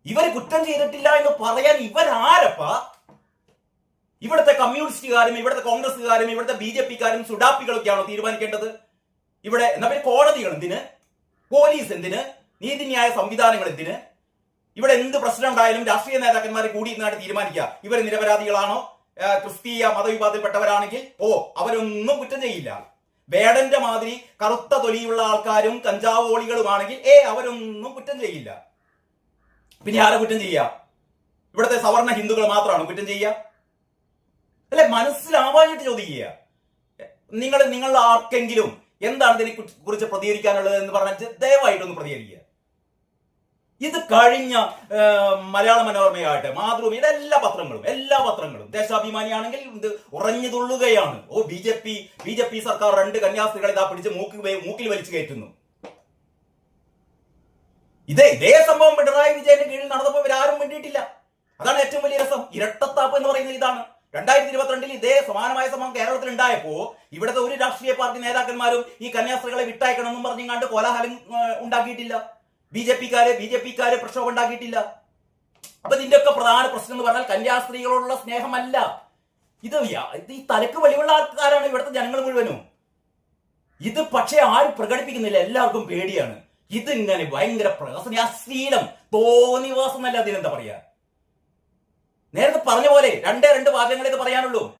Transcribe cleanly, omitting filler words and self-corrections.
ഇവര് കുറ്റം ചെയ്തിട്ടില്ല എന്ന് പറയാൻ ഇവരാരപ്പ? ഇവിടുത്തെ കമ്മ്യൂണിസ്റ്റുകാരും ഇവിടുത്തെ കോൺഗ്രസ്സുകാരും ഇവിടുത്തെ BJP-കാരും സുഡാപ്പികളൊക്കെയാണോ തീരുമാനിക്കേണ്ടത്? ഇവിടെ എന്നാ പിന്നെ കോടതികൾ എന്തിന്? പോലീസ് എന്തിന്? നീതിന്യായ സംവിധാനങ്ങൾ എന്തിന്? ഇവിടെ എന്ത് പ്രശ്നം ഉണ്ടായാലും രാഷ്ട്രീയ നേതാക്കന്മാരെ കൂടി ഇന്നായിട്ട് തീരുമാനിക്കുക ഇവർ നിരപരാധികളാണോ, ക്രിസ്തീയ മതവിഭാഗത്തിൽപ്പെട്ടവരാണെങ്കിൽ അവരൊന്നും കുറ്റം ചെയ്യില്ല. വേടന്റെ മാതിരി കറുത്ത തൊലിയുള്ള ആൾക്കാരും കഞ്ചാവോളികളുമാണെങ്കിൽ അവരൊന്നും കുറ്റം ചെയ്യില്ല. പിന്നെ ആരെ കുറ്റം ചെയ്യുക? ഇവിടുത്തെ സവർണ ഹിന്ദുക്കൾ മാത്രമാണ് കുറ്റം ചെയ്യുക? അല്ലെ, മനസ്സിലാവാനായിട്ട് ചോദിക്കുക. നിങ്ങൾ ആർക്കെങ്കിലും എന്താണ് ഇതിനെ കുറിച്ച് പ്രതികരിക്കാനുള്ളത് എന്ന് പറഞ്ഞാൽ ദയവായിട്ടൊന്ന് പ്രതികരിക്കുക. ഇത് കഴിഞ്ഞ മലയാള മനോരമയായിട്ട് മാതൃഭൂമിയുടെ എല്ലാ പത്രങ്ങളും ദേശാഭിമാനിയാണെങ്കിൽ ഇത് ഉറഞ്ഞു തുള്ളുകയാണ്. ബി ജെ പി സർക്കാർ 2 കന്യാസ്ത്രീകളെ ഇതാ പിടിച്ച് മൂക്കിൽ വലിച്ചു കയറ്റുന്നു. ഇതേ സംഭവം പിണറായി വിജയന്റെ കീഴിൽ നടന്നപ്പോൾ ഇവരാരും വേണ്ടിയിട്ടില്ല. അതാണ് ഏറ്റവും വലിയ രസം. ഇരട്ടത്താപ്പ് എന്ന് പറയുന്നത് ഇതാണ്. 2022 ഇതേ സമാനമായ സംഭവം കേരളത്തിൽ ഉണ്ടായപ്പോ ഇവിടുത്തെ ഒരു രാഷ്ട്രീയ പാർട്ടി നേതാക്കന്മാരും ഈ കന്യാസ്ത്രീകളെ വിട്ടയക്കണം എന്നും പറഞ്ഞുകൊണ്ട് കോലാഹലം ഉണ്ടാക്കിയിട്ടില്ല. ബി ജെ പിക്കാര് പ്രക്ഷോഭം ഉണ്ടാക്കിയിട്ടില്ല. അപ്പൊ ഇതിന്റെയൊക്കെ പ്രധാന പ്രശ്നം എന്ന് പറഞ്ഞാൽ കന്യാസ്ത്രീകളോടുള്ള സ്നേഹമല്ല. ഇത് ഈ തലക്ക് വെളിവുള്ള ആൾക്കാരാണ് ഇവിടുത്തെ ജനങ്ങൾ മുഴുവനും. ഇത് പക്ഷെ ആരും പ്രകടിപ്പിക്കുന്നില്ല. എല്ലാവർക്കും പേടിയാണ്. ഇതിങ്ങനെ ഭയങ്കര അശ്ലീലം, തോന്നിവാസം എന്നല്ല അതിനെന്താ പറയാ. നേരത്തെ പറഞ്ഞ പോലെ 2 വാചകങ്ങളെ ഇത് പറയാനുള്ളൂ.